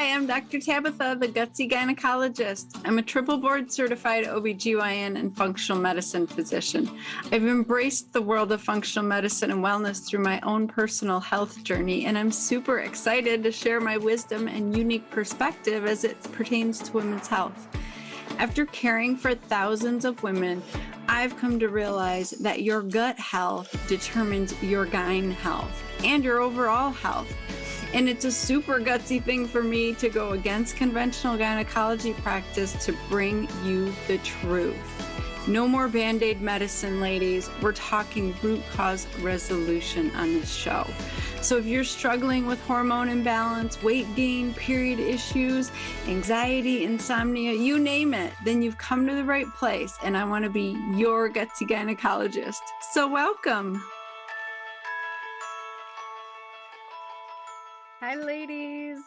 Hi, I'm Dr. Tabitha, the Gutsy Gynecologist. I'm a triple board certified OBGYN and functional medicine physician. I've embraced the world of functional medicine and wellness through my own personal health journey, and I'm super excited to share my wisdom and unique perspective as it pertains to women's health. After caring for thousands of women, I've come to realize that your gut health determines your gyne health and your overall health. And it's a super gutsy thing for me to go against conventional gynecology practice to bring you the truth. No more Band-Aid medicine, ladies. We're talking root cause resolution on this show. So if you're struggling with hormone imbalance, weight gain, period issues, anxiety, insomnia, you name it, then you've come to the right place. And I want to be your gutsy gynecologist. So welcome. Hi, ladies.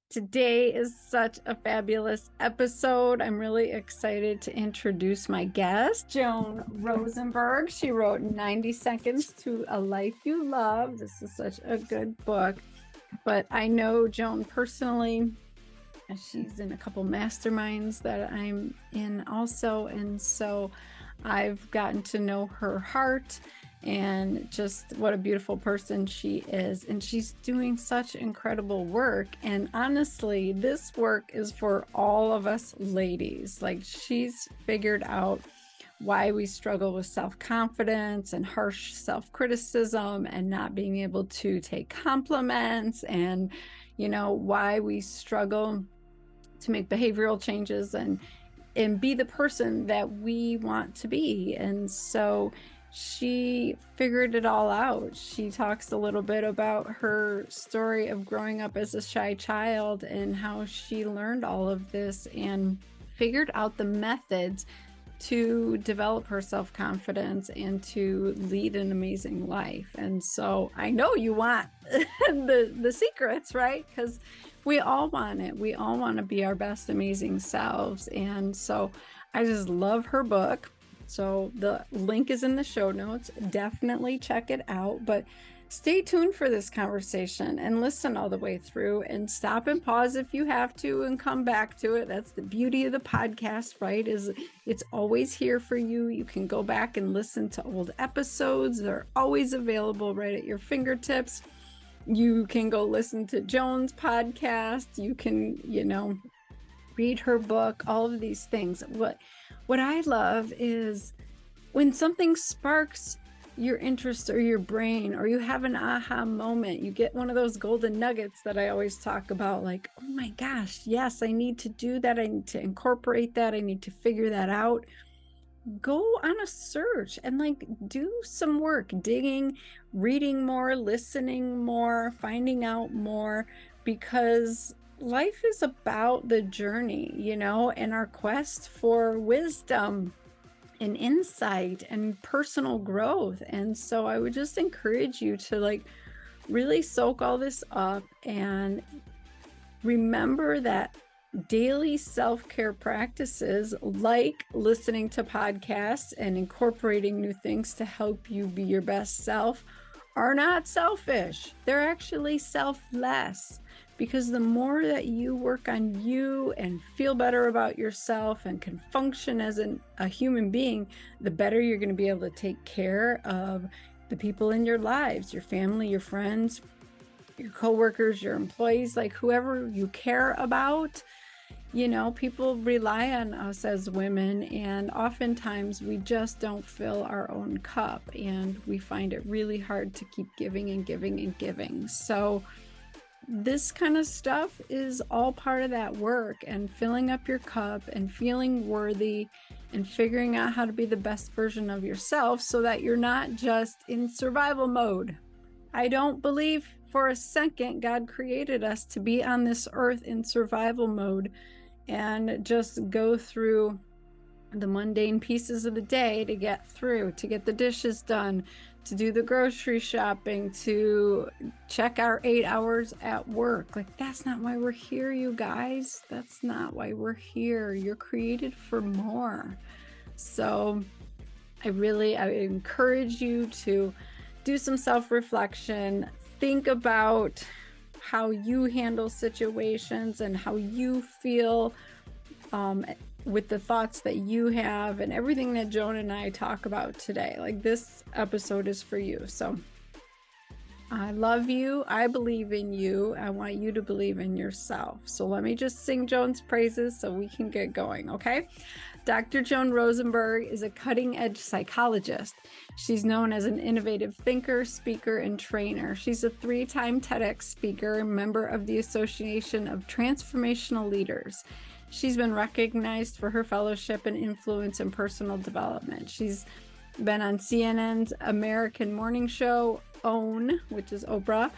Today is such a fabulous episode. I'm really excited to introduce my guest, Joan Rosenberg. She wrote 90 Seconds to a Life You Love. This is such a good book. But I know Joan personally. She's in a couple masterminds that I'm in also. And so I've gotten to know her heart and just what a beautiful person she is. And she's doing such incredible work. And honestly, this work is for all of us ladies. Like, she's figured out why we struggle with self-confidence and harsh self-criticism and not being able to take compliments, and, you know, why we struggle to make behavioral changes and be the person that we want to be. And so she figured it all out. She talks a little bit about her story of growing up as a shy child and how she learned all of this and figured out the methods to develop her self-confidence and to lead an amazing life. And so I know you want the secrets, right? Because we all want it. We all want to be our best, amazing selves. And so I just love her book. So the link is in the show notes. Definitely check it out. But stay tuned for this conversation and listen all the way through, and stop and pause if you have to and come back to it. That's the beauty of the podcast, right? Is it's always here for you. You can go back and listen to old episodes. They're always available right at your fingertips. You can go listen to Joan's podcast. You can, read her book, all of these things. What I love is when something sparks your interest or your brain, or you have an aha moment, you get one of those golden nuggets that I always talk about, like, oh my gosh, yes, I need to do that. I need to incorporate that. I need to figure that out. Go on a search and do some work, digging, reading more, listening more, finding out more, because life is about the journey, and our quest for wisdom and insight and personal growth. And so I would just encourage you to really soak all this up and remember that daily self-care practices, like listening to podcasts and incorporating new things to help you be your best self, are not selfish. They're actually selfless. Because the more that you work on you and feel better about yourself and can function as a human being, the better you're going to be able to take care of the people in your lives, your family, your friends, your coworkers, your employees, whoever you care about. People rely on us as women, and oftentimes we just don't fill our own cup, and we find it really hard to keep giving and giving and giving. So this kind of stuff is all part of that work, and filling up your cup and feeling worthy and figuring out how to be the best version of yourself so that you're not just in survival mode. I don't believe for a second God created us to be on this earth in survival mode and just go through the mundane pieces of the day to get through, to get the dishes done, to do the grocery shopping, to check our 8 hours at work. That's not why we're here, you guys. That's not why we're here. You're created for more. So I encourage you to do some self-reflection. Think about how you handle situations and how you feel with the thoughts that you have and everything that Joan and I talk about today. Like, this episode is for you. So I love you. I believe in you. I want you to believe in yourself. So let me just sing Joan's praises so we can get going, okay? Dr. Joan Rosenberg is a cutting-edge psychologist. She's known as an innovative thinker, speaker, and trainer. She's a 3-time TEDx speaker and member of the Association of Transformational Leaders. She's been recognized for her fellowship and influence in personal development. She's been on CNN's American Morning Show, OWN, which is Oprah,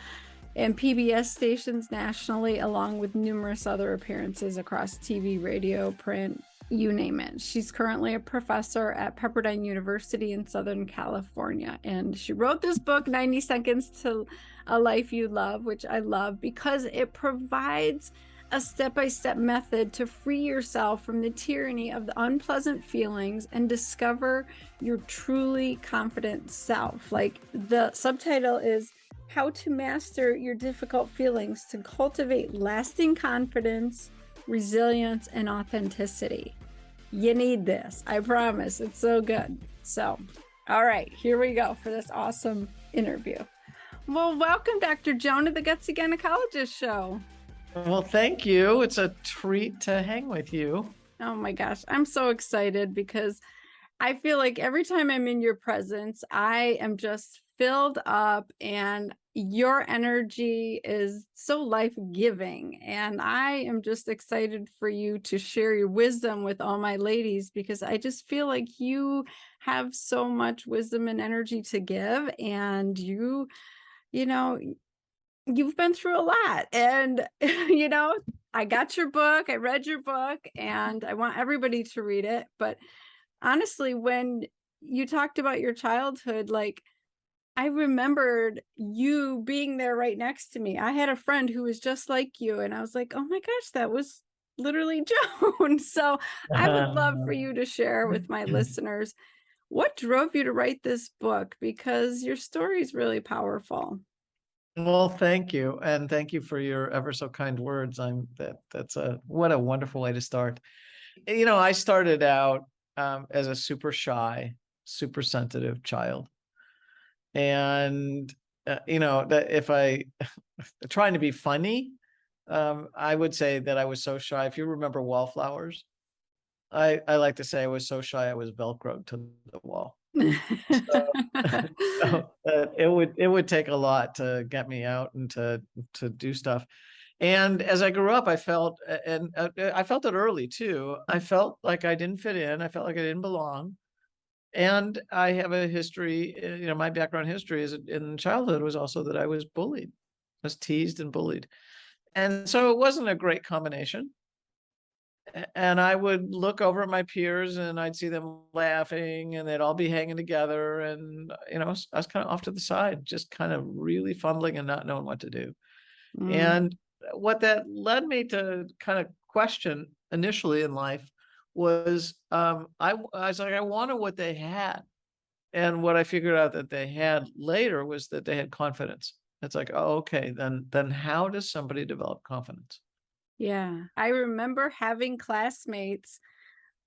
and PBS stations nationally, along with numerous other appearances across TV, radio, print, you name it. She's currently a professor at Pepperdine University in Southern California. And she wrote this book, 90 Seconds to a Life You Love, which I love because it provides a step-by-step method to free yourself from the tyranny of the unpleasant feelings and discover your truly confident self. Like, the subtitle is How to Master Your Difficult Feelings to Cultivate Lasting Confidence, Resilience, and Authenticity. You need this. I promise. It's so good. So, all right, here we go for this awesome interview. Well, welcome, Dr. Joan, to the Gutsy Gynecologist Show. Well, thank you. It's a treat to hang with you. Oh my gosh, I'm so excited because I feel like every time I'm in your presence, I am just filled up and your energy is so life-giving. And I am just excited for you to share your wisdom with all my ladies because I just feel like you have so much wisdom and energy to give. And you know, you've been through a lot, and I got your book, I read your book, and I want everybody to read it. But honestly, when you talked about your childhood, like, I remembered you being there right next to me. I had a friend who was just like you, and I was like, oh my gosh, that was literally Joan. So I would love for you to share with my listeners what drove you to write this book, because your story is really powerful. Well, thank you. And thank you for your ever so kind words. What a wonderful way to start. I started out as a super shy, super sensitive child. And, that if I trying to be funny, I would say that I was so shy. If you remember wallflowers, I like to say I was so shy I was Velcroed to the wall. So it would take a lot to get me out and to do stuff. And as I grew up, I felt, and I felt it early too. I felt like I didn't fit in. I felt like I didn't belong. And I have a history, my background history is in childhood was also that I was bullied, I was teased and bullied. And so it wasn't a great combination. And I would look over at my peers and I'd see them laughing and they'd all be hanging together. And, I was kind of off to the side, just kind of really fumbling and not knowing what to do. And what that led me to kind of question initially in life was I was like, I wanted what they had. And what I figured out that they had later was that they had confidence. It's like, oh, okay, then how does somebody develop confidence? Yeah, I remember having classmates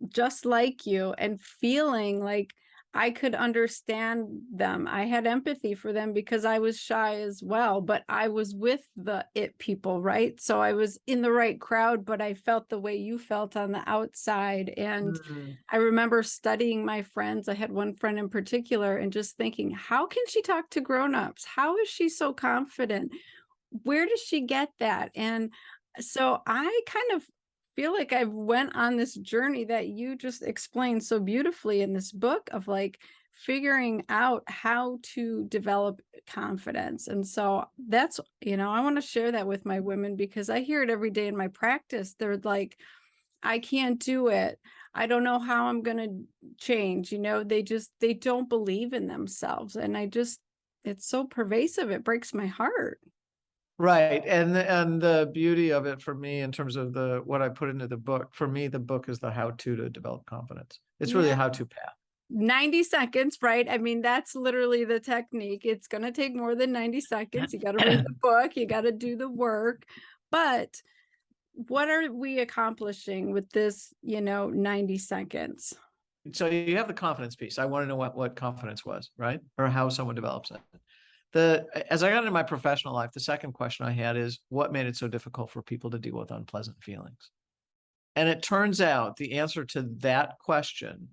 just like you and feeling like I could understand them. I had empathy for them because I was shy as well, but I was with the it people, right? So I was in the right crowd, but I felt the way you felt on the outside. And I remember studying my friends. I had one friend in particular and just thinking, how can she talk to grownups? How is she so confident? Where does she get that? And so I kind of feel like I went on this journey that you just explained so beautifully in this book of like figuring out how to develop confidence. And so that's, I want to share that with my women because I hear it every day in my practice. They're like, I can't do it. I don't know how I'm going to change. They don't believe in themselves. And it's so pervasive. It breaks my heart. Right. And the beauty of it for me in terms of what I put into the book, for me, the book is the how to develop confidence. It's really a how-to path. 90 seconds, right? I mean, that's literally the technique. It's going to take more than 90 seconds. You got to read the book, you got to do the work. But what are we accomplishing with this, 90 seconds? So you have the confidence piece. I want to know what confidence was, right? Or how someone develops it. As I got into my professional life, the second question I had is, what made it so difficult for people to deal with unpleasant feelings? And it turns out the answer to that question,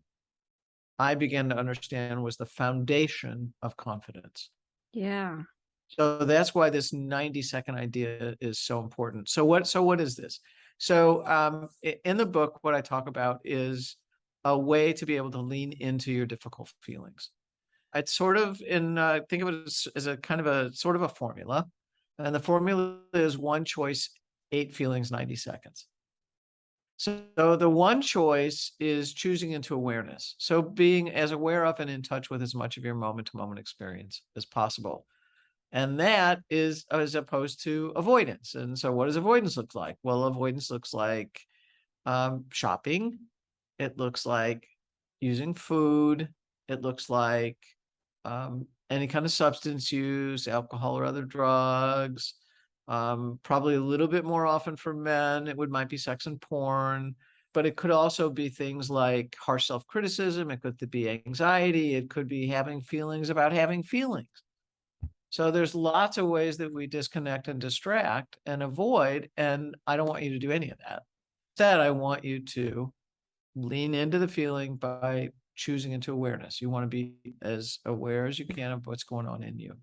I began to understand, was the foundation of confidence. Yeah. So that's why this 90-second idea is so important. So what is this? So in the book, what I talk about is a way to be able to lean into your difficult feelings. It's sort of think of it as a kind of a sort of a formula. And the formula is one choice, 8 feelings, 90 seconds. So the one choice is choosing into awareness. So being as aware of and in touch with as much of your moment to moment experience as possible. And that is as opposed to avoidance. And so what does avoidance look like? Well, avoidance looks like shopping. It looks like using food. It looks like any kind of substance use, alcohol or other drugs. Probably a little bit more often for men, might be sex and porn, but it could also be things like harsh self-criticism. It could be anxiety. It could be having feelings about having feelings. So there's lots of ways that we disconnect and distract and avoid, and I don't want you to do any of that. Instead, I want you to lean into the feeling by choosing into awareness. You want to be as aware as you can of what's going on in you.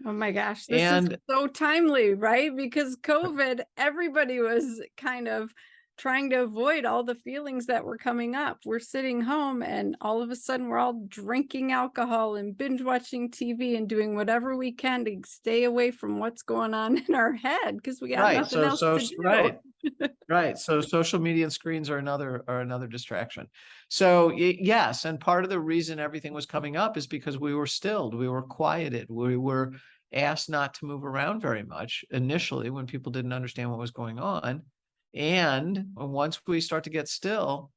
Oh my gosh, this is so timely, right? Because COVID, everybody was kind of trying to avoid all the feelings that were coming up. We're sitting home and all of a sudden we're all drinking alcohol and binge watching TV and doing whatever we can to stay away from what's going on in our head because we got nothing else to do. Right. So social media and screens are another distraction. So yes, and part of the reason everything was coming up is because we were stilled, we were quieted, we were asked not to move around very much initially when people didn't understand what was going on. And once we start to get still,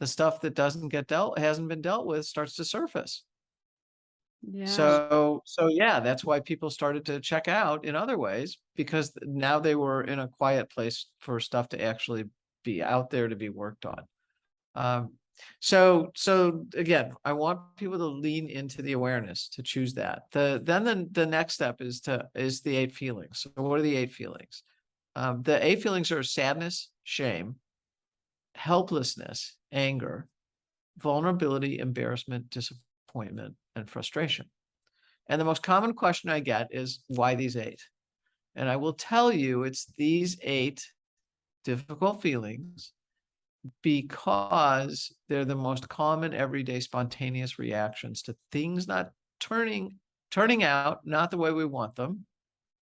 the stuff that hasn't been dealt with starts to surface. Yeah. So yeah, that's why people started to check out in other ways, because now they were in a quiet place for stuff to actually be out there to be worked on. So again, I want people to lean into the awareness, to choose that. Then the next step is the 8 feelings. So what are the 8 feelings? The 8 feelings are sadness, shame, helplessness, anger, vulnerability, embarrassment, disappointment, and frustration. And the most common question I get is, why these 8? And I will tell you, it's these 8 difficult feelings because they're the most common everyday spontaneous reactions to things not turning out not the way we want them,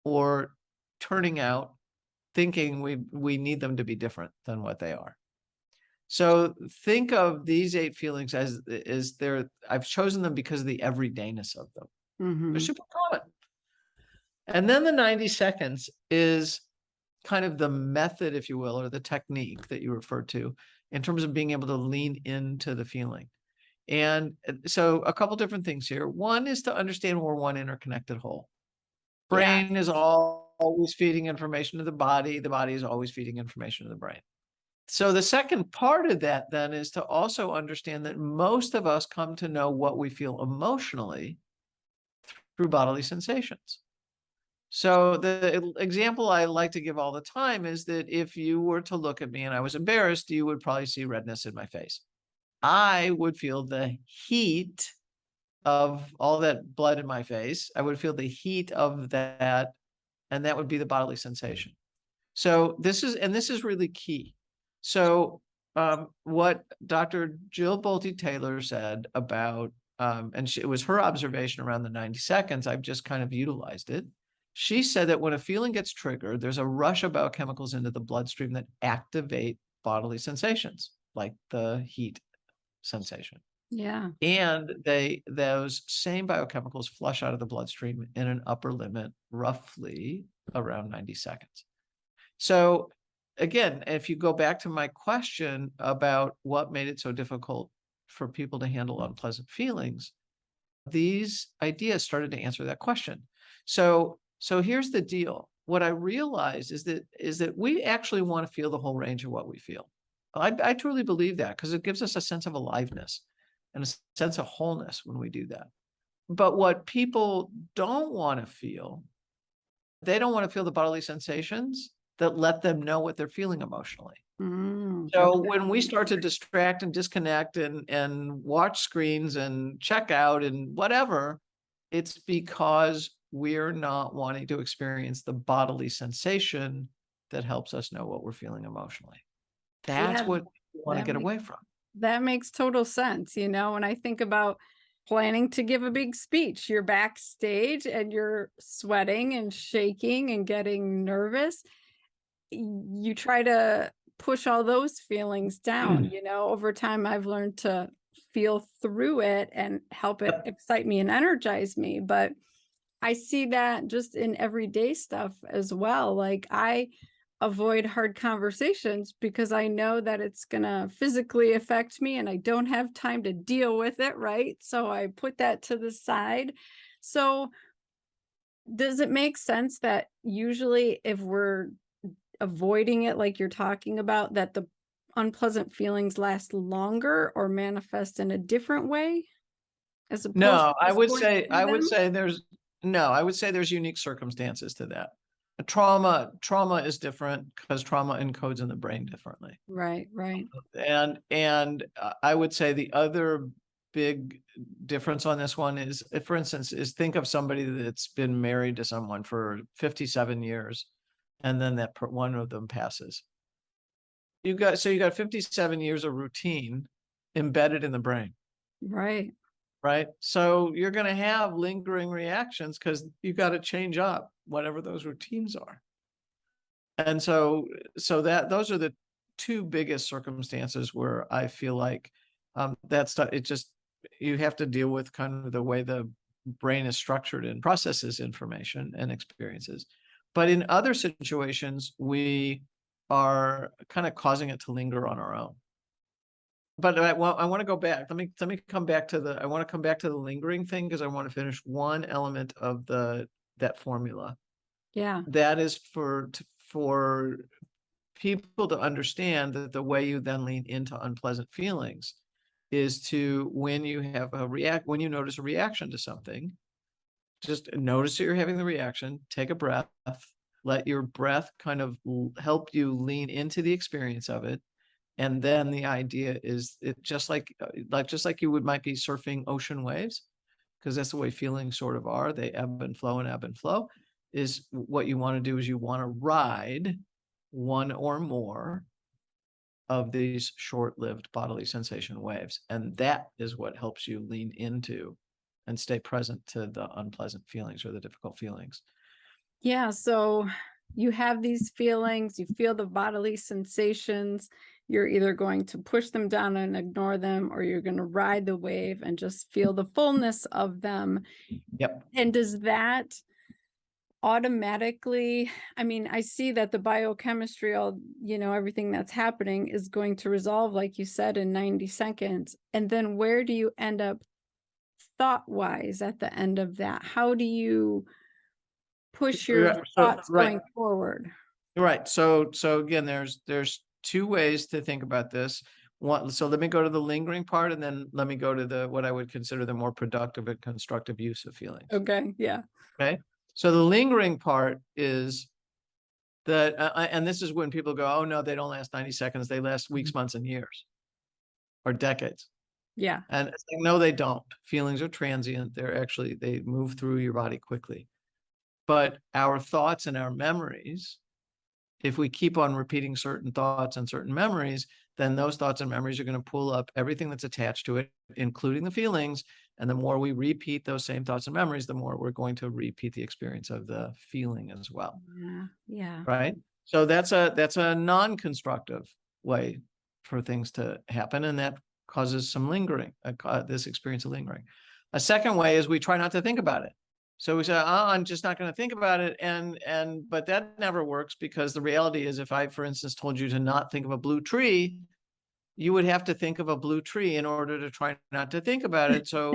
or turning out thinking we need them to be different than what they are. So think of these 8 feelings as I've chosen them because of the everydayness of them. They're super common. And then the 90 seconds is kind of the method, if you will, or the technique that you referred to in terms of being able to lean into the feeling. And so a couple different things here. One is to understand we're one interconnected whole. Brain is always feeding information to the body. The body is always feeding information to the brain. So the second part of that then is to also understand that most of us come to know what we feel emotionally through bodily sensations. So the example I like to give all the time is that if you were to look at me and I was embarrassed, you would probably see redness in my face. I would feel the heat of all that blood in my face. I would feel the heat of that, and that would be the bodily sensation. So this is really key. So what Dr. Jill Bolte Taylor said about, it was her observation around the 90 seconds, I've just kind of utilized it. She said that when a feeling gets triggered, there's a rush of biochemicals into the bloodstream that activate bodily sensations, like the heat sensation. Yeah. And those same biochemicals flush out of the bloodstream in an upper limit, roughly around 90 seconds. So again, if you go back to my question about what made it so difficult for people to handle unpleasant feelings, these ideas started to answer that question. So here's the deal. What I realized is that we actually want to feel the whole range of what we feel. I truly believe that, because it gives us a sense of aliveness and a sense of wholeness when we do that. But what people don't want to feel, they don't want to feel the bodily sensations that let them know what they're feeling emotionally. So when we start to distract and disconnect and watch screens and check out and whatever, it's because we're not wanting to experience the bodily sensation that helps us know what we're feeling emotionally. That's Yeah, what we want to that get makes away from. that makes total sense. When I think about planning to give a big speech, you're backstage and you're sweating and shaking and getting nervous. You try to push all those feelings down. Over time, I've learned to feel through it and help it Yep. excite me and energize me. But I see that just in everyday stuff as well. Like, I avoid hard conversations because I know that it's going to physically affect me and I don't have time to deal with it, right? So I put that to the side. So does it make sense that usually if we're avoiding it, like you're talking about, that the unpleasant feelings last longer or manifest in a different way as opposed No, to just going through I would them? say there's unique circumstances to that. Trauma is different because trauma encodes in the brain differently. Right, right. And I would say the other big difference on this one is, for instance, think of somebody that's been married to someone for 57 years, and then one of them passes. You got 57 years of routine embedded in the brain. Right. Right. So you're going to have lingering reactions because you've got to change up whatever those routines are. And so those are the two biggest circumstances where I feel like that stuff, you have to deal with kind of the way the brain is structured and processes information and experiences. But in other situations, we are kind of causing it to linger on our own. But I want to go back. Let me come back to I want to come back to the lingering thing, because I want to finish one element of that formula. Yeah. That is for people to understand that the way you then lean into unpleasant feelings is to, when you notice a reaction to something, just notice that you're having the reaction, take a breath, let your breath kind of help you lean into the experience of it. And then the idea is, it just like you might be surfing ocean waves, because that's the way feelings sort of are. They ebb and flow. Is what you want to do is you want to ride one or more of these short-lived bodily sensation waves. And that is what helps you lean into and stay present to the unpleasant feelings or the difficult feelings. Yeah. So you have these feelings, you feel the bodily sensations. You're either going to push them down and ignore them, or you're going to ride the wave and just feel the fullness of them. Yep. And does that automatically, I see that the biochemistry, everything that's happening is going to resolve, like you said, in 90 seconds. And then where do you end up thought-wise at the end of that? How do you push your thoughts going forward? Right. So again, there's two ways to think about this. One, so let me go to the lingering part, and then let me go to what I would consider the more productive and constructive use of feelings. Okay. Yeah. Okay. So the lingering part is that, and this is when people go, oh no, they don't last 90 seconds. They last weeks, months, and years, or decades. Yeah. And it's like, no, they don't. Feelings are transient. They move through your body quickly. But our thoughts and our memories, if we keep on repeating certain thoughts and certain memories, then those thoughts and memories are going to pull up everything that's attached to it, including the feelings. And the more we repeat those same thoughts and memories, the more we're going to repeat the experience of the feeling as well. Yeah. Yeah. Right. So that's a non-constructive way for things to happen. And that causes some lingering, this experience of lingering. A second way is we try not to think about it. So we say, oh, I'm just not going to think about it. But that never works, because the reality is, if I, for instance, told you to not think of a blue tree, you would have to think of a blue tree in order to try not to think about it. So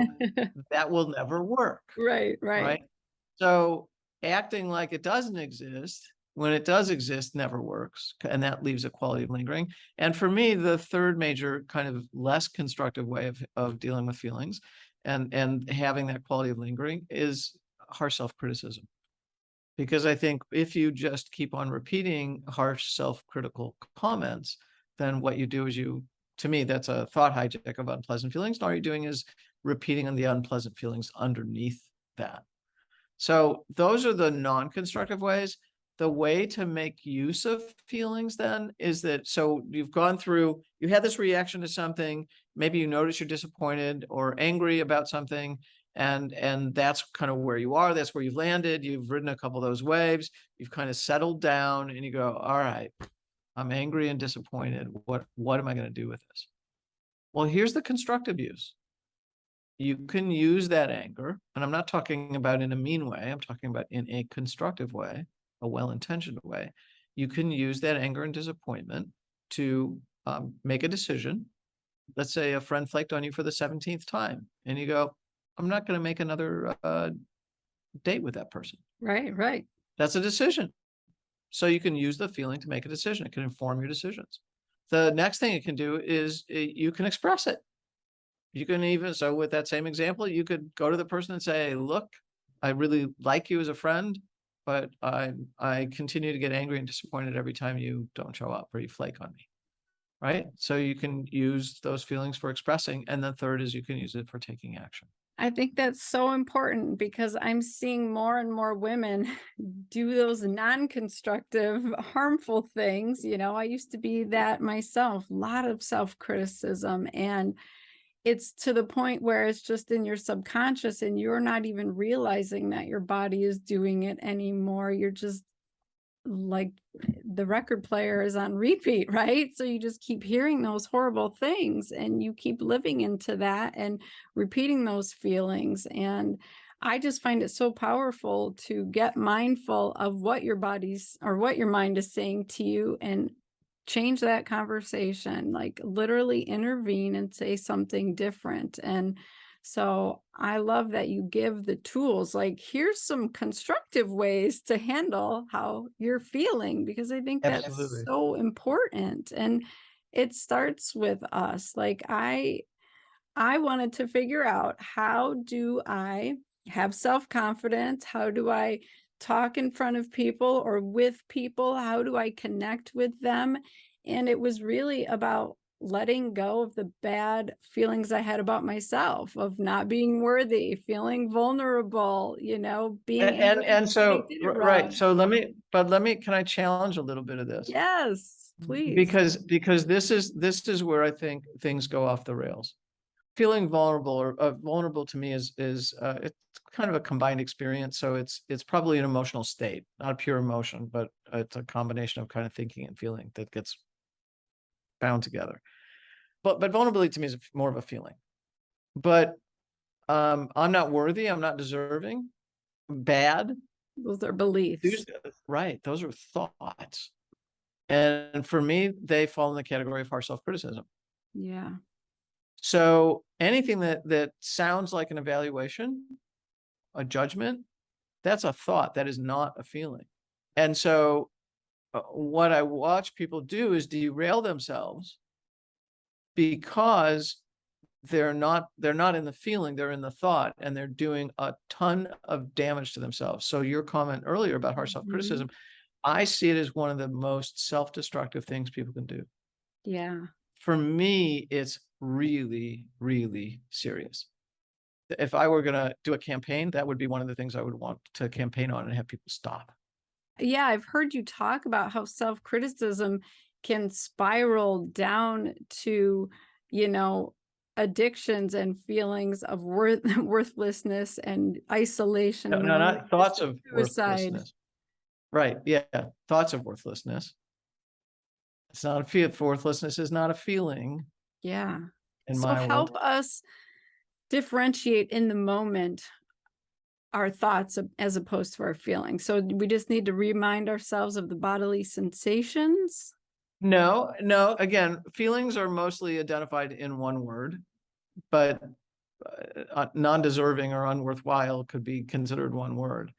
that will never work, Right, right. right? So acting like it doesn't exist when it does exist never works. And that leaves a quality of lingering. And for me, the third major kind of less constructive way of dealing with feelings and having that quality of lingering is harsh self-criticism. Because I think if you just keep on repeating harsh self-critical comments, then what you do is to me, that's a thought hijack of unpleasant feelings. And all you're doing is repeating on the unpleasant feelings underneath that. So those are the non-constructive ways. The way to make use of feelings then is that, so you've gone through, you had this reaction to something, maybe you notice you're disappointed or angry about something, and that's kind of where you are, that's where you've landed, you've ridden a couple of those waves, you've kind of settled down and you go, all right, I'm angry and disappointed. What am I going to do with this? Well, here's the constructive use. You can use that anger, and I'm not talking about in a mean way, I'm talking about in a constructive way, a well-intentioned way. You can use that anger and disappointment to make a decision. Let's say a friend flaked on you for the 17th time, and you go, I'm not going to make another date with that person. Right, right. That's a decision. So you can use the feeling to make a decision. It can inform your decisions. The next thing it can do is you can express it. You can even, so with that same example, you could go to the person and say, look, I really like you as a friend, but I continue to get angry and disappointed every time you don't show up or you flake on me. Right? So you can use those feelings for expressing. And then third is you can use it for taking action. I think that's so important because I'm seeing more and more women do those non-constructive, harmful things. You know, I used to be that myself, a lot of self-criticism, and it's to the point where it's just in your subconscious and you're not even realizing that your body is doing it anymore. You're just like the record player is on repeat, right? So you just keep hearing those horrible things and you keep living into that and repeating those feelings. And I just find it so powerful to get mindful of what your body's or what your mind is saying to you and change that conversation, like literally intervene and say something different. And so I love that you give the tools, like here's some constructive ways to handle how you're feeling, because I think that's Absolutely. so important. And it starts with us. Like I wanted to figure out, how do I have self-confidence? How do I talk in front of people or with people? How do I connect with them? And it was really about letting go of the bad feelings I had about myself, of not being worthy, feeling vulnerable, you know, being angry And because I so, did it right. wrong. So can I challenge a little bit of this? Yes, please. Because this is where I think things go off the rails. Feeling vulnerable or vulnerable to me is it's kind of a combined experience. So it's probably an emotional state, not a pure emotion, but it's a combination of kind of thinking and feeling that gets bound together. But vulnerability to me is more of a feeling. But I'm not worthy, I'm not deserving, bad. Those are beliefs. Right, those are thoughts. And for me, they fall in the category of harsh self-criticism. Yeah. So anything that sounds like an evaluation, a judgment, that's a thought, that is not a feeling. And so what I watch people do is derail themselves because they're not in the feeling, they're in the thought, and they're doing a ton of damage to themselves. So your comment earlier about harsh self-criticism, I see it as one of the most self-destructive things people can do. Yeah. For me, it's really, really serious. If I were going to do a campaign, that would be one of the things I would want to campaign on and have people stop. Yeah, I've heard you talk about how self-criticism can spiral down to, you know, addictions and feelings of worthlessness and isolation. No, And no, then not thoughts of suicide. worthlessness. Right. Yeah. Thoughts of worthlessness. It's not a feel. Worthlessness is not a feeling Yeah. in So my world. help us differentiate in the moment our thoughts as opposed to our feelings. So we just need to remind ourselves of the bodily sensations. No, no. Again, feelings are mostly identified in one word, but non-deserving or unworthwhile could be considered one word.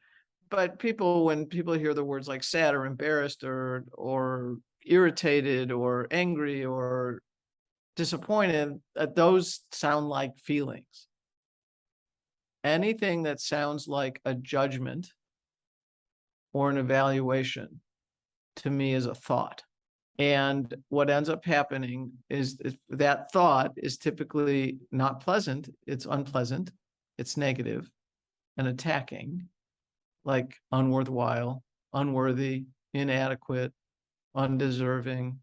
But when people hear the words like sad or embarrassed or irritated or angry or disappointed, those sound like feelings. Anything that sounds like a judgment or an evaluation to me is a thought. And what ends up happening is that thought is typically not pleasant. It's unpleasant. It's negative and attacking, like unworthwhile, unworthy, inadequate, undeserving,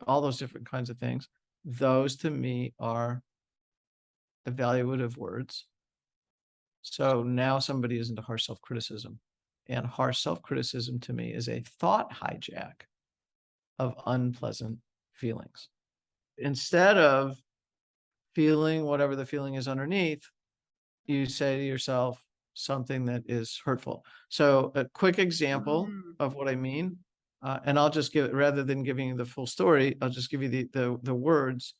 all those different kinds of things. Those to me are evaluative words. So now somebody is into harsh self-criticism. And harsh self-criticism to me is a thought hijack of unpleasant feelings. Instead of feeling whatever the feeling is underneath, you say to yourself something that is hurtful. So a quick example of what I mean, and I'll just give it, rather than giving you the full story, I'll just give you the words.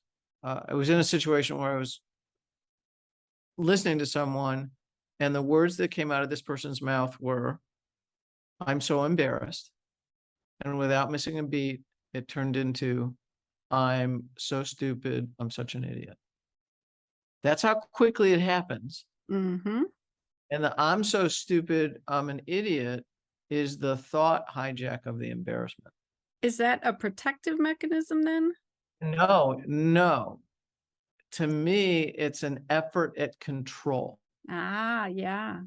I was in a situation where I was listening to someone, and the words that came out of this person's mouth were, "I'm so embarrassed." And without missing a beat, it turned into, "I'm so stupid. I'm such an idiot." That's how quickly it happens. Mm-hmm. And the "I'm so stupid, I'm an idiot" is the thought hijack of the embarrassment. Is that a protective mechanism then? No, no. To me, it's an effort at control. Ah, yeah.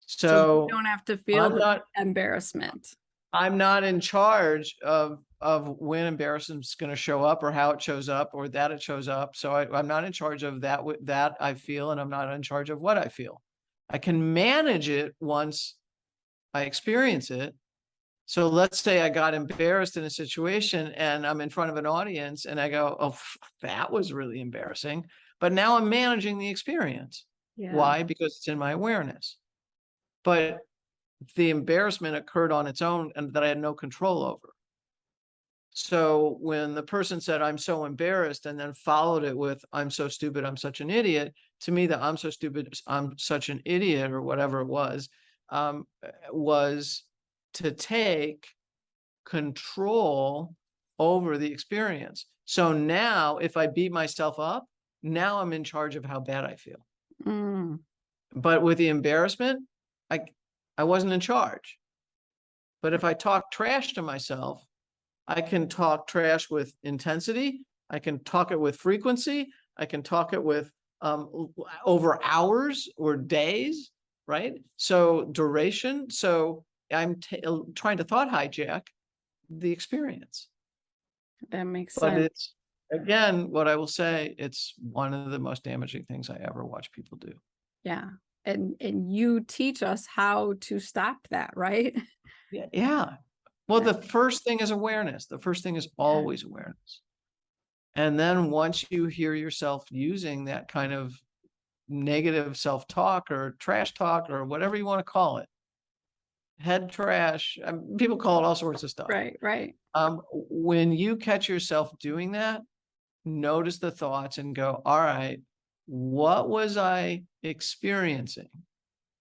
So you So don't have to feel I'm the not embarrassment. I'm not in charge of when embarrassment's going to show up or how it shows up or that it shows up. So I'm not in charge of that I feel, and I'm not in charge of what I feel. I can manage it once I experience it. So let's say I got embarrassed in a situation and I'm in front of an audience and I go, "Oh, that was really embarrassing." But now I'm managing the experience. Yeah. Why? Because it's in my awareness. But the embarrassment occurred on its own and that I had no control over. So when the person said, "I'm so embarrassed," and then followed it with, "I'm so stupid, I'm such an idiot," to me, the "I'm so stupid, I'm such an idiot," or whatever it was to take control over the experience. So now if I beat myself up, now I'm in charge of how bad I feel. Mm, But with the embarrassment, I I wasn't in charge. But if I talk trash to myself, I can talk trash with intensity. I can talk it with frequency. I can talk it with over hours or days, right? So duration. So I'm trying to thought hijack the experience. that makes But sense. it's, again, what I will say, it's one of the most damaging things I ever watch people do. Yeah. And you teach us how to stop that, right? Yeah. Yeah. Well, the first thing is awareness. The first thing is always awareness. And then once you hear yourself using that kind of negative self-talk or trash talk or whatever you want to call it, head trash, people call it all sorts of stuff. Right, right. When you catch yourself doing that, notice the thoughts and go, all right, what was I experiencing?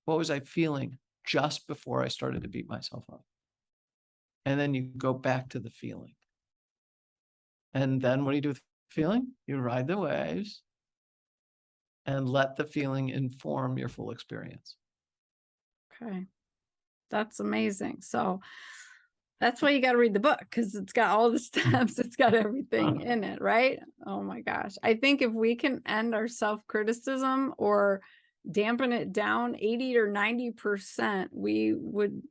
What was I feeling just before I started to beat myself up? And then you go back to the feeling. And then what do you do with the feeling? You ride the waves and let the feeling inform your full experience. Okay. That's amazing. So that's why you got to read the book, because it's got all the steps, it's got everything in it, right? Oh my gosh. I think if we can end our self-criticism or dampen it down 80 or 90%, we would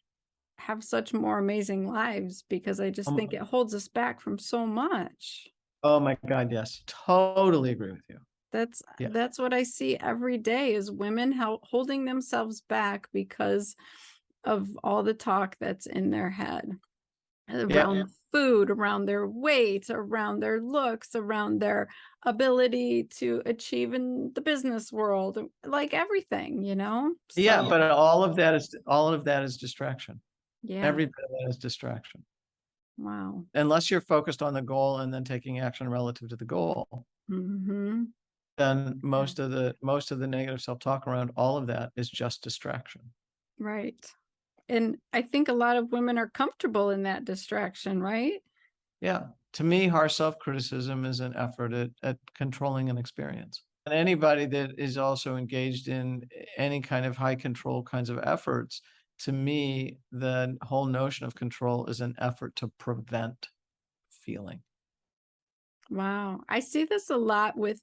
have such more amazing lives, because I just think it holds us back from so much. Oh my God, yes. Totally agree with you. Yeah. That's what I see every day, is women holding themselves back because of all the talk that's in their head around food, around their weight, around their looks, around their ability to achieve in the business world, like everything, you know? Yeah, So, but all of that is distraction. yeah. Every bit of that is distraction. Wow. Unless you're focused on the goal and then taking action relative to the goal, Mm-hmm. then most of the negative self-talk around all of that is just distraction. Right. And I think a lot of women are comfortable in that distraction, right? Yeah. To me, harsh self-criticism is an effort at controlling an experience. And anybody that is also engaged in any kind of high control kinds of efforts, to me, the whole notion of control is an effort to prevent feeling. Wow. I see this a lot with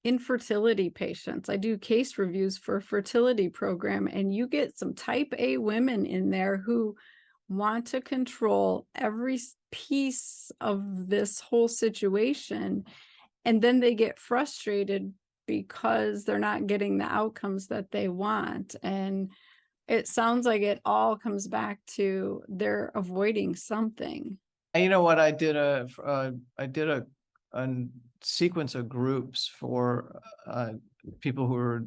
infertility patients. I do case reviews for a fertility program, and you get some type A women in there who want to control every piece of this whole situation. And then they get frustrated because they're not getting the outcomes that they want. And it sounds like it all comes back to they're avoiding something. And you know what? I did a sequence of groups for people who were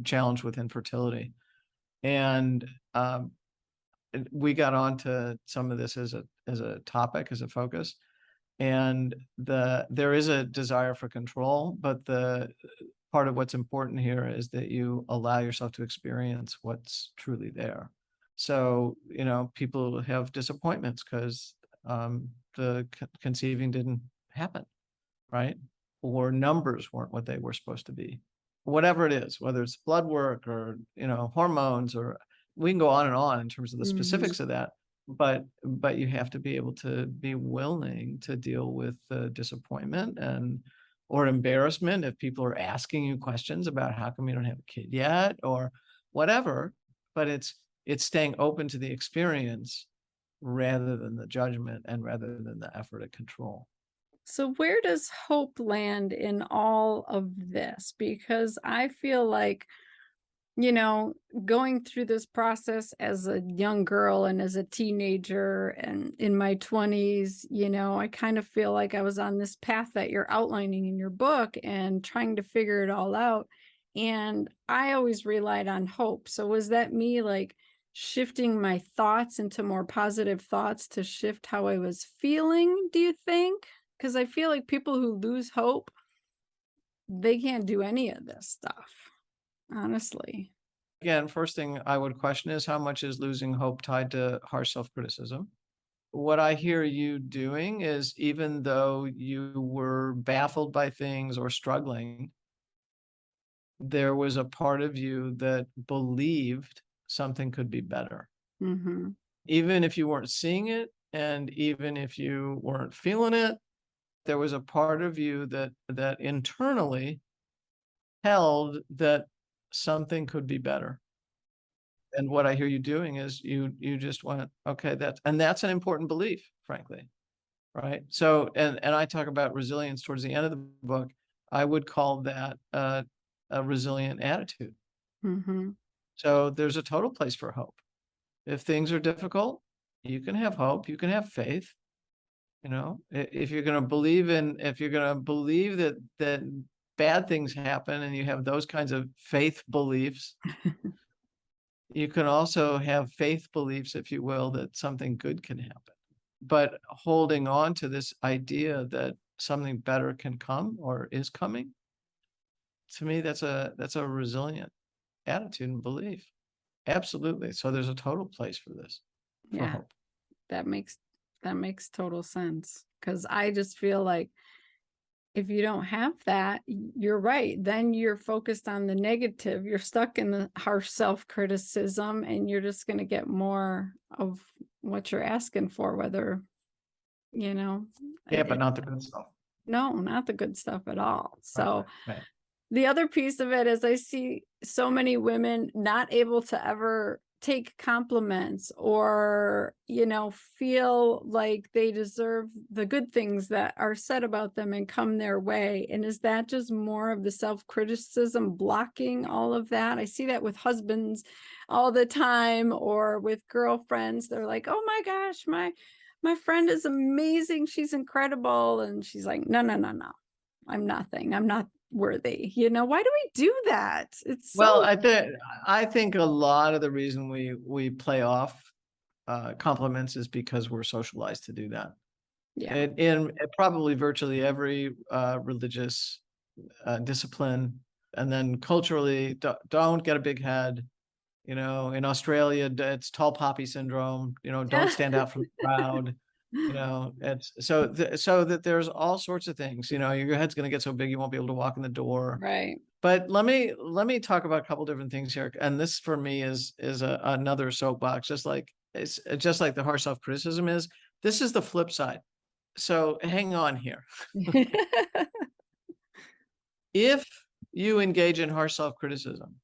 challenged with infertility, and we got onto some of this as a topic, as a focus. And there is a desire for control, but the part of what's important here is that you allow yourself to experience what's truly there. So, people have disappointments because the conceiving didn't happen, right? Or numbers weren't what they were supposed to be. Whatever it is, whether it's blood work or, hormones, or we can go on and on in terms of the Mhm. specifics of that. But you have to be able to be willing to deal with the disappointment or embarrassment if people are asking you questions about how come you don't have a kid yet or whatever. But it's staying open to the experience rather than the judgment and rather than the effort at control. So, where does hope land in all of this? Because I feel like, you know, going through this process as a young girl and as a teenager and in my 20s, I kind of feel like I was on this path that you're outlining in your book and trying to figure it all out. And I always relied on hope. So, was that me like shifting my thoughts into more positive thoughts to shift how I was feeling, do you think? Because I feel like people who lose hope, they can't do any of this stuff, honestly. Again, first thing I would question is how much is losing hope tied to harsh self-criticism? What I hear you doing is, even though you were baffled by things or struggling, there was a part of you that believed something could be better. Hmm. Even if you weren't seeing it and even if you weren't feeling it, there was a part of you that internally held that something could be better. And what I hear you doing is you just went, okay, that's an important belief, frankly, right? So, and I talk about resilience towards the end of the book. I would call that a resilient attitude. Hmm. So there's a total place for hope. If things are difficult, you can have hope, you can have faith. If you're going to believe that bad things happen and you have those kinds of faith beliefs, you can also have faith beliefs, if you will, that something good can happen. But holding on to this idea that something better can come or is coming, to me, that's a resilient attitude and belief. Absolutely. So there's a total place for this, for Yeah, hope. that makes that makes total sense. Because I just feel like if you don't have that, you're right. Then you're focused on the negative. You're stuck in the harsh self-criticism, and you're just going to get more of what you're asking for, whether, you know, Yeah, but it, not the good stuff. no, not the good stuff at all. Right, So, right. the other piece of it is I see so many women not able to ever take compliments or, feel like they deserve the good things that are said about them and come their way. And is that just more of the self-criticism blocking all of that? I see that with husbands all the time, or with girlfriends. They're like, "Oh my gosh, my friend is amazing. She's incredible." And she's like, "No, no, no, no. I'm nothing. I'm not worthy." Why do we do that? It's Well, so I think a lot of the reason we play off compliments is because we're socialized to do that. Yeah. in probably virtually every religious discipline. And then culturally, don't get a big head. You know, in Australia, it's tall poppy syndrome. You know, don't stand out from the crowd. You know, it's so that there's all sorts of things. You know, your head's going to get so big you won't be able to walk in the door. Right. But let me talk about a couple different things here. And this for me is another soapbox, just like it's just like the harsh self-criticism is. This is the flip side. So hang on here. If you engage in harsh self-criticism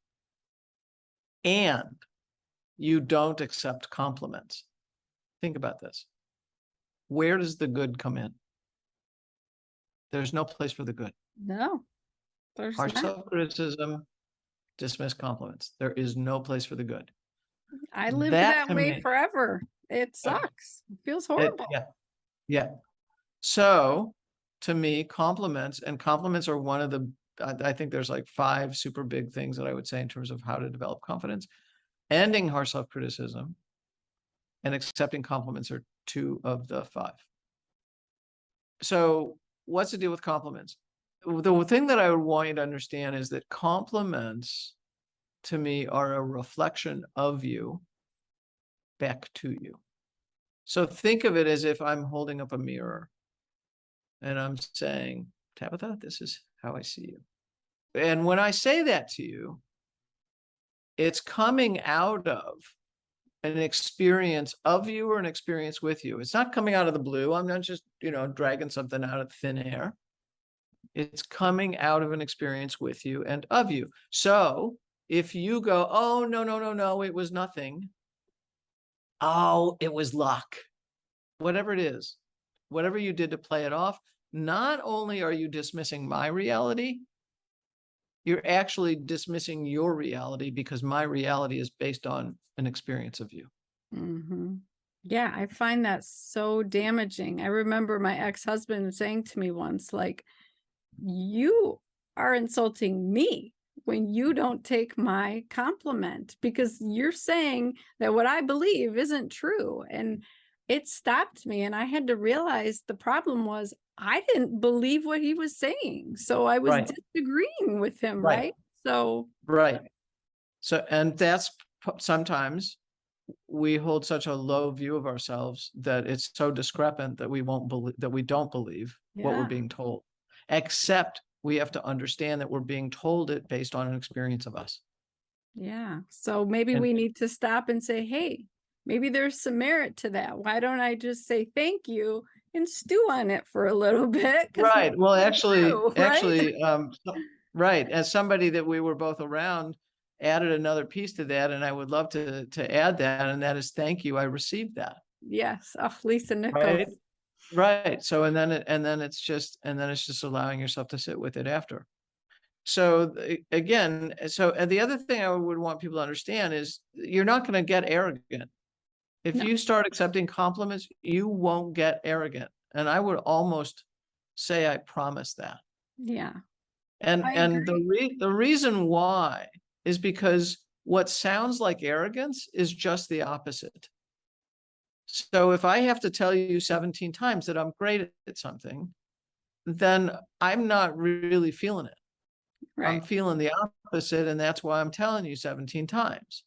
and you don't accept compliments, think about this. Where does the good come in? There's no place for the good. No, there's Harsh not. self-criticism, dismiss compliments. There is no place for the good. I lived That that to way me, forever. It sucks. It feels horrible. yeah. So to me, compliments are one of the, I think there's like 5 super big things that I would say in terms of how to develop confidence. Ending harsh self-criticism and accepting compliments are 2 of the 5. So what's the deal with compliments? The thing that I would want you to understand is that compliments to me are a reflection of you back to you. So think of it as if I'm holding up a mirror and I'm saying, Tabitha, this is how I see you. And when I say that to you, it's coming out of an experience of you or an experience with you. It's not coming out of the blue. I'm not just, dragging something out of thin air. It's coming out of an experience with you and of you. So if you go, oh, no, it was nothing. Oh, it was luck. Whatever it is, whatever you did to play it off, not only are you dismissing my reality, you're actually dismissing your reality because my reality is based on an experience of you. Mm-hmm. Yeah, I find that so damaging. I remember my ex-husband saying to me once, like, you are insulting me when you don't take my compliment because you're saying that what I believe isn't true. And it stopped me. And I had to realize the problem was I didn't believe what he was saying. So I was Right. disagreeing with him, Right. right? So, right. So, and that's sometimes we hold such a low view of ourselves that it's so discrepant that we don't believe what we're yeah. being told, except we have to understand that we're being told it based on an experience of us. Yeah. So maybe we need to stop and say, hey, maybe there's some merit to that. Why don't I just say thank you and stew on it for a little bit? Right. Well, actually, right? right. As somebody that we were both around added another piece to that, and I would love to add that, and that is thank you. I received that. Yes. Oh, Lisa Nichols. Right. Right. So, and then it's just allowing yourself to sit with it after. So again, and the other thing I would want people to understand is you're not going to get arrogant. If you start accepting compliments, you won't get arrogant. And I would almost say I promise that. Yeah. And the reason why is because what sounds like arrogance is just the opposite. So if I have to tell you 17 times that I'm great at something, then I'm not really feeling it. Right. I'm feeling the opposite, and that's why I'm telling you 17 times.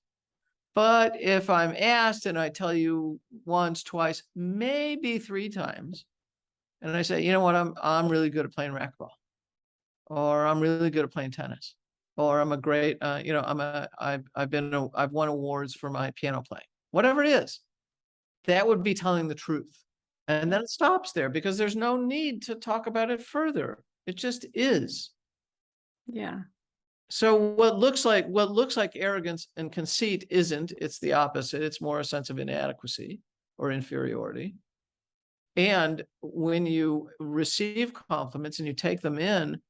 But if I'm asked and I tell you once, twice, maybe 3 times, and I say, you know what, I'm really good at playing racquetball, or I'm really good at playing tennis, or I'm a great, I've won awards for my piano playing, whatever it is, that would be telling the truth. And then it stops there because there's no need to talk about it further. It just is. Yeah. So what looks like arrogance and conceit isn't, it's the opposite. It's more a sense of inadequacy or inferiority. And when you receive compliments and you take them in,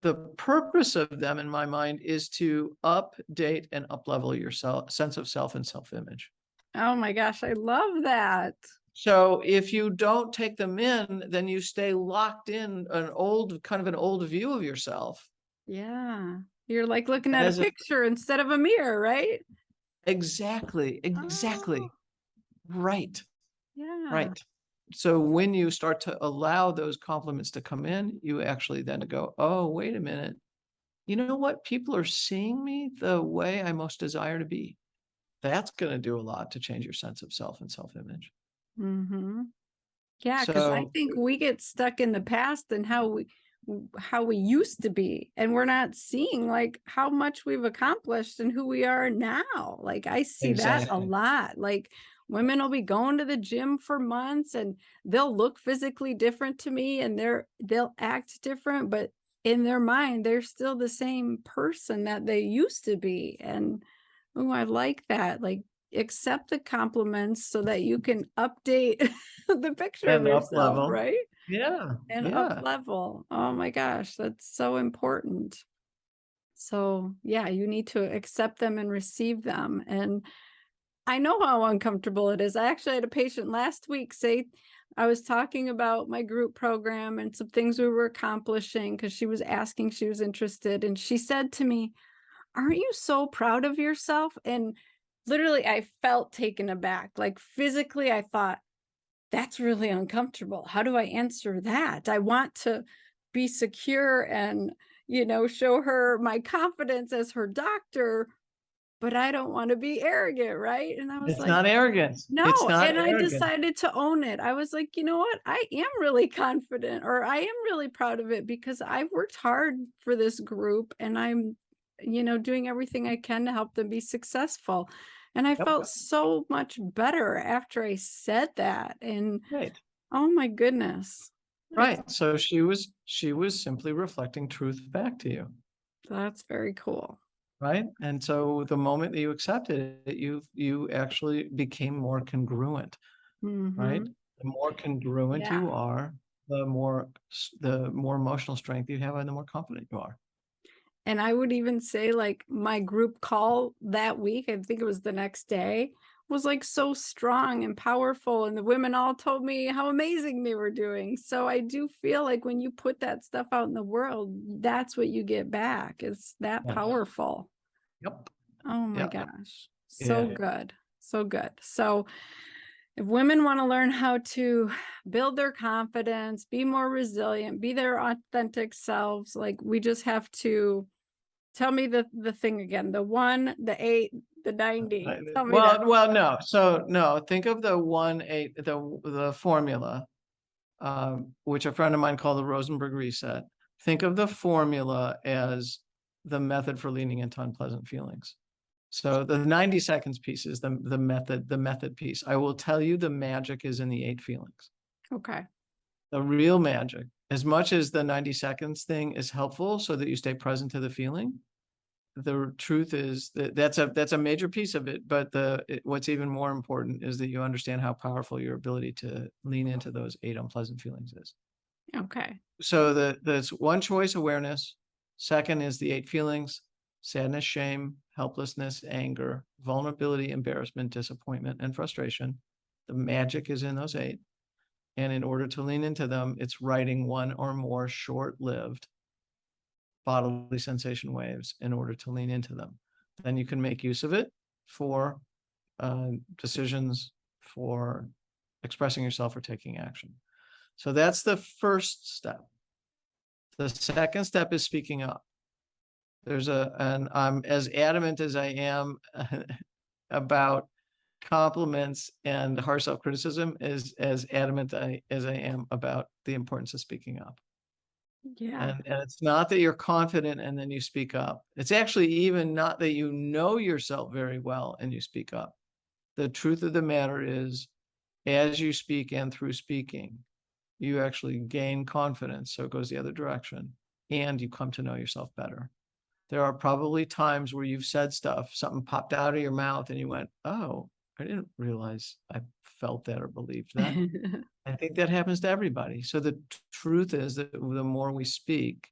the purpose of them, in my mind, is to update and uplevel your sense of self and self-image. Oh my gosh, I love that. So if you don't take them in, then you stay locked in an old view of yourself. Yeah. You're like looking at a picture instead of a mirror, right? Exactly. Oh, Right. yeah. Right. so when you start to allow those compliments to come in, you actually then go, oh, wait a minute. You know what? People are seeing me the way I most desire to be. That's going to do a lot to change your sense of self and self-image. Mm-hmm. Yeah, because I So think we get stuck in the past and how we used to be, and we're not seeing like how much we've accomplished and who we are now. Like I see that a exactly. lot. Like women will be going to the gym for months and they'll look physically different to me and they'll act different, but in their mind they're still the same person that they used to be. And oh, I like that. Like accept the compliments so that you can update the picture of And up yourself, level. right? Yeah. And up Yeah. level. Oh my gosh, that's so important. So yeah, you need to accept them and receive them. And I know how uncomfortable it is. I actually had a patient last week say, I was talking about my group program and some things we were accomplishing because she was asking, she was interested. And she said to me, aren't you so proud of yourself? And literally, I felt taken aback. Like physically, I thought, that's really uncomfortable. How do I answer that? I want to be secure and, show her my confidence as her doctor, but I don't want to be arrogant, right? And I was It's like, not arrogance. It's no. not And I arrogance. decided to own it. I was like, you know what? I am really confident, or I am really proud of it because I've worked hard for this group and I'm, doing everything I can to help them be successful. And I Yep. felt so much better after I said that. And Right. oh my goodness. Right. So she was simply reflecting truth back to you. That's very cool. Right. And so the moment that you accepted it, you actually became more congruent. Right. Mm-hmm. The more congruent Yeah. you are, the more emotional strength you have and the more confident you are. And I would even say like my group call that week, I think it was the next day, was like so strong and powerful. And the women all told me how amazing they were doing. So I do feel like when you put that stuff out in the world, that's what you get back. It's that Yes. powerful. Yep. Oh my Yeah. gosh. So Yeah. good. So good. So if women want to learn how to build their confidence, be more resilient, be their authentic selves, like we just have to tell me the thing again. The 1, the 8, the 90. Tell me that. Well, no. So no, think of the 1-8, the formula, which a friend of mine called the Rosenberg reset. Think of the formula as the method for leaning into unpleasant feelings. So the 90 seconds piece is the method piece. I will tell you the magic is in the 8 feelings. Okay. The real magic, as much as the 90 seconds thing is helpful so that you stay present to the feeling, the truth is that that's a major piece of it. But what's even more important is that you understand how powerful your ability to lean into those 8 unpleasant feelings is. Okay. So that's one choice awareness. Second is the 8 feelings: sadness, shame, helplessness, anger, vulnerability, embarrassment, disappointment, and frustration. The magic is in those 8. And in order to lean into them, it's writing one or more short-lived bodily sensation waves in order to lean into them. Then you can make use of it for decisions, for expressing yourself or taking action. So that's the first step. The second step is speaking up. And I'm as adamant as I am about compliments and harsh self-criticism as adamant as I am about the importance of speaking up. Yeah. And it's not that you're confident and then you speak up. It's actually even not that you know yourself very well and you speak up. The truth of the matter is, as you speak and through speaking, you actually gain confidence. So it goes the other direction and you come to know yourself better. There are probably times where you've said stuff, something popped out of your mouth and you went, oh, I didn't realize I felt that or believed that. I think that happens to everybody. So the truth is that the more we speak,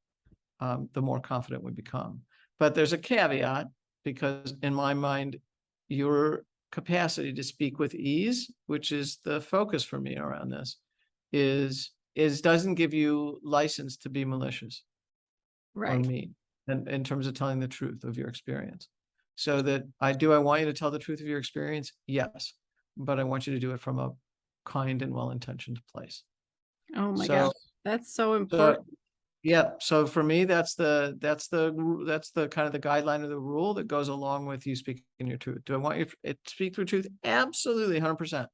the more confident we become. But there's a caveat, because in my mind, your capacity to speak with ease, which is the focus for me around this, is doesn't give you license to be malicious or Right. mean in terms of telling the truth of your experience. So that I want you to tell the truth of your experience? Yes. But I want you to do it from a kind and well-intentioned place. Oh my So, gosh, that's so important. yeah. So for me, that's the kind of the guideline of the rule that goes along with you speaking your truth. Do I want you to speak your truth? Absolutely, 100%.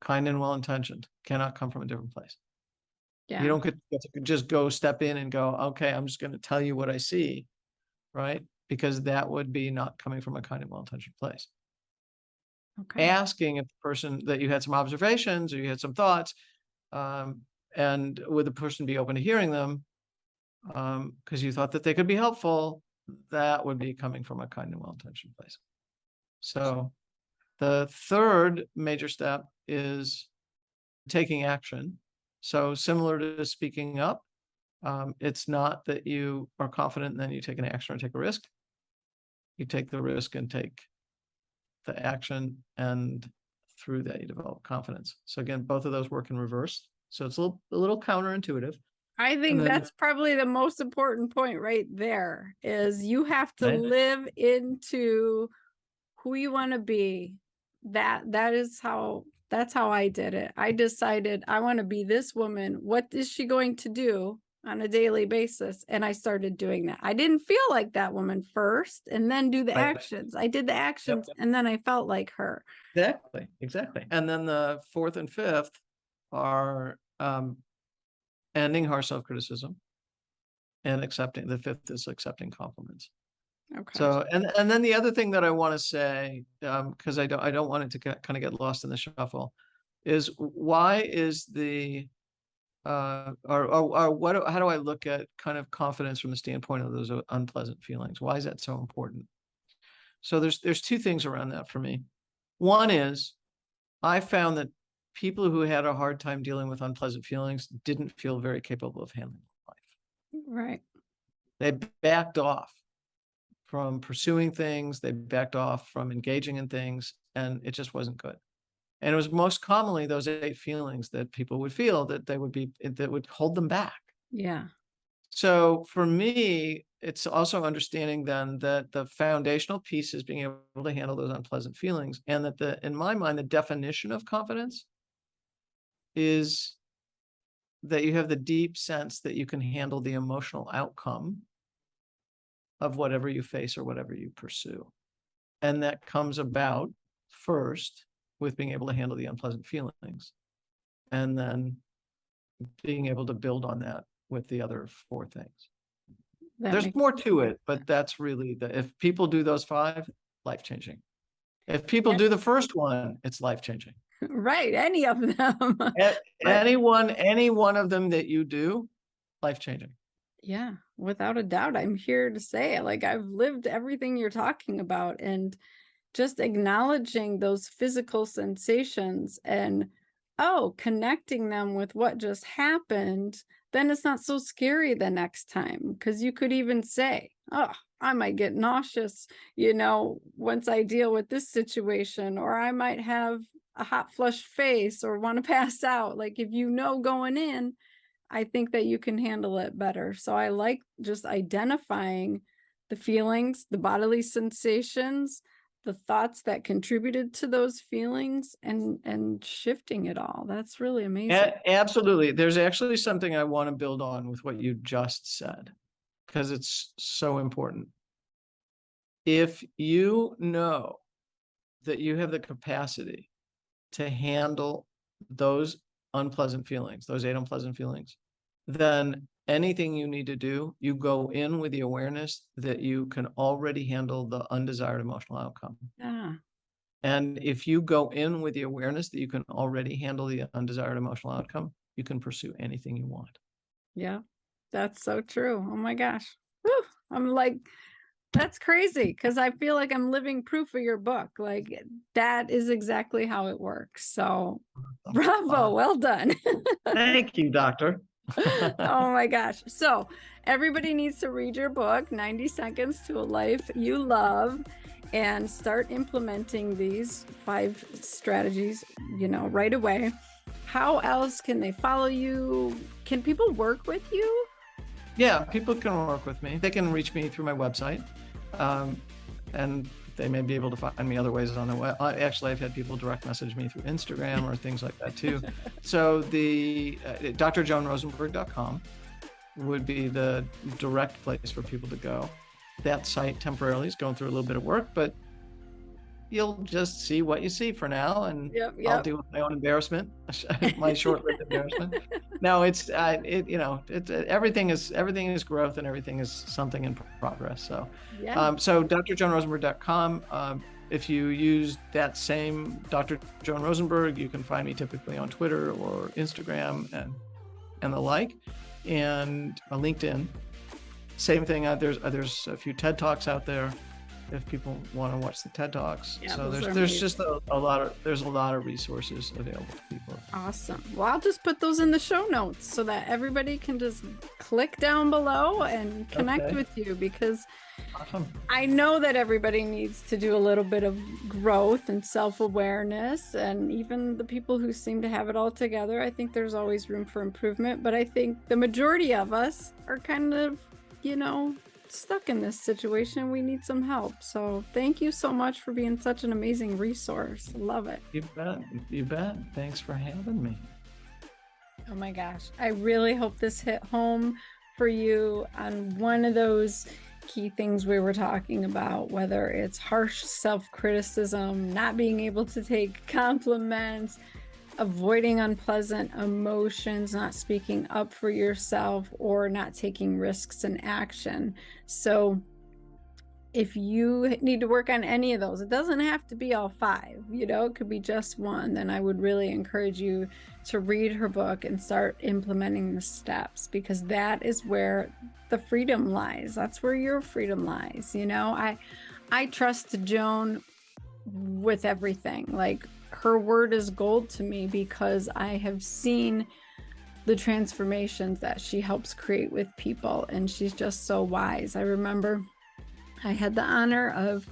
Kind and well-intentioned cannot come from a different place. You Yeah. don't get to just go step in and go, okay, I'm just going to tell you what I see, right? Because that would be not coming from a kind and well-intentioned place. Okay. Asking if the person that you had some observations or you had some thoughts, and would the person be open to hearing them, because you thought that they could be helpful, that would be coming from a kind and well-intentioned place. So the third major step is taking action. So similar to speaking up, it's not that you are confident and then you take an action or take a risk. You take the risk and take the action, and through that you develop confidence. So again, both of those work in reverse. So it's a little counterintuitive. I think And then- that's probably the most important point right there, is you have to Right. live into who you want to be. That's how I did it. I decided I want to be this woman. What is she going to do on a daily basis? And I started doing that. I didn't feel like that woman first and then do the Right. actions. I did the actions and then I felt like her. Exactly. And then the fourth and fifth are ending harsh self-criticism and accepting. The fifth is accepting compliments. Okay. So, and then the other thing that I want to say, because I don't want it to kind of get lost in the shuffle, is why is the or what? How do I look at kind of confidence from the standpoint of those unpleasant feelings? Why is that so important? So there's two things around that for me. One is I found that people who had a hard time dealing with unpleasant feelings didn't feel very capable of handling life. Right. They backed off from pursuing things. They backed off from engaging in things, and it just wasn't good. And it was most commonly those 8 feelings that people would feel that would hold them back. Yeah. So for me, it's also understanding then that the foundational piece is being able to handle those unpleasant feelings, and that in my mind, the definition of confidence is that you have the deep sense that you can handle the emotional outcome of whatever you face or whatever you pursue. And that comes about first with being able to handle the unpleasant feelings, and then being able to build on that with the other 4 things. There's more to it, but that's really if people do those 5, life-changing. If people do the first one, it's life-changing. Right. Any of them. Any one of them that you do, life-changing. Yeah, without a doubt. I'm here to say it. Like, I've lived everything you're talking about, and just acknowledging those physical sensations and connecting them with what just happened, then it's not so scary the next time, because you could even say, oh, I might get nauseous, once I deal with this situation, or I might have a hot flush face or want to pass out. Like, if going in, I think that you can handle it better. So I like just identifying the feelings, the bodily sensations, the thoughts that contributed to those feelings, and shifting it all. That's really amazing. Absolutely. There's actually something I want to build on with what you just said, because it's so important. If you know that you have the capacity to handle those unpleasant feelings, those 8 unpleasant feelings, then anything you need to do, you go in with the awareness that you can already handle the undesired emotional outcome. Yeah. And if you go in with the awareness that you can already handle the undesired emotional outcome, you can pursue anything you want. Yeah, that's so true. Oh my gosh. Whew. I'm like, that's crazy, because I feel like I'm living proof of your book. Like, that is exactly how it works. So bravo, well done. Thank you, doctor. Oh my gosh. So everybody needs to read your book, 90 Seconds to a Life You Love, and start implementing these 5 strategies, right away. How else can they follow you? Can people work with you? Yeah, people can work with me. They can reach me through my website. And they may be able to find me other ways on the web. Actually, I've had people direct message me through Instagram or things like that too. So the drjoanrosenberg.com would be the direct place for people to go. That site temporarily is going through a little bit of work, but you'll just see what you see for now, and I'll deal with my own embarrassment, my short-lived embarrassment. No, everything is growth, and everything is something in progress. So, so drjoanrosenberg.com. If you use that same Dr. Joan Rosenberg, you can find me typically on Twitter or Instagram and the like, and LinkedIn. Same thing. There's a few TED Talks out there if people want to watch the TED Talks. So there's just a lot of resources available to people. Awesome. Well, I'll just put those in the show notes so that everybody can just click down below and connect with you, because I know that everybody needs to do a little bit of growth and self-awareness, and even the people who seem to have it all together, I think there's always room for improvement, but I think the majority of us are kind of, stuck in this situation. We need some help. So thank you so much for being such an amazing resource. Love it. You bet. Thanks for having me. Oh my gosh. I really hope this hit home for you on one of those key things we were talking about, whether it's harsh self-criticism, not being able to take compliments, avoiding unpleasant emotions, not speaking up for yourself, or not taking risks in action. So if you need to work on any of those, it doesn't have to be all 5, it could be just one, then I would really encourage you to read her book and start implementing the steps, because that is where the freedom lies. That's where your freedom lies. I trust Joan with everything. Like, her word is gold to me, because I have seen the transformations that she helps create with people, and she's just so wise. I remember I had the honor of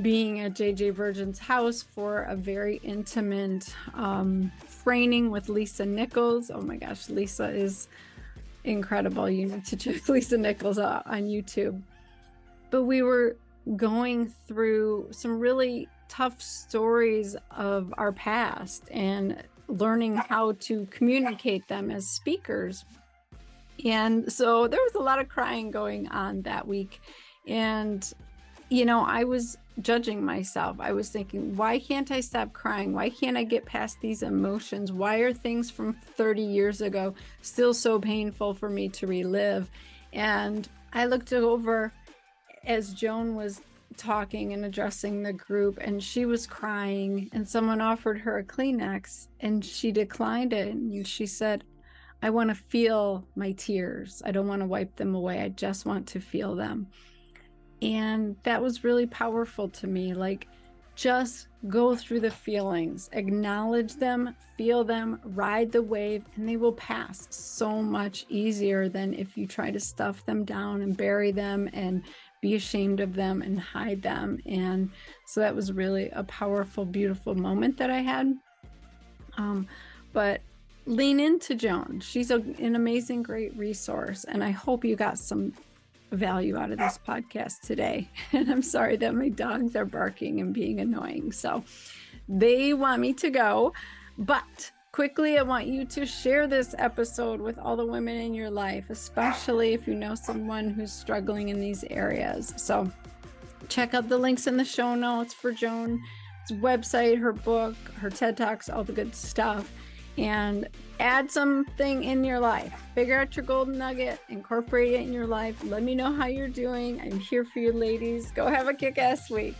being at JJ Virgin's house for a very intimate training with Lisa Nichols. Oh my gosh, Lisa is incredible. You need to check Lisa Nichols out on YouTube. But we were going through some really tough stories of our past and learning how to communicate them as speakers. And so there was a lot of crying going on that week. And, I was judging myself. I was thinking, why can't I stop crying? Why can't I get past these emotions? Why are things from 30 years ago still so painful for me to relive? And I looked over as Joan was talking and addressing the group, and she was crying, and someone offered her a Kleenex and she declined it, and she said, I want to feel my tears. I don't want to wipe them away. I just want to feel them. And that was really powerful to me. Like, just go through the feelings, acknowledge them, feel them, ride the wave, and they will pass so much easier than if you try to stuff them down and bury them and be ashamed of them and hide them. And so that was really a powerful, beautiful moment that I had. But lean into Joan. She's an amazing, great resource. And I hope you got some value out of this podcast today. And I'm sorry that my dogs are barking and being annoying. So they want me to go. But quickly, I want you to share this episode with all the women in your life, especially if you know someone who's struggling in these areas. So check out the links in the show notes for Joan's website, her book, her TED Talks, all the good stuff, and add something in your life. Figure out your golden nugget, incorporate it in your life. Let me know how you're doing. I'm here for you, ladies. Go have a kick-ass week.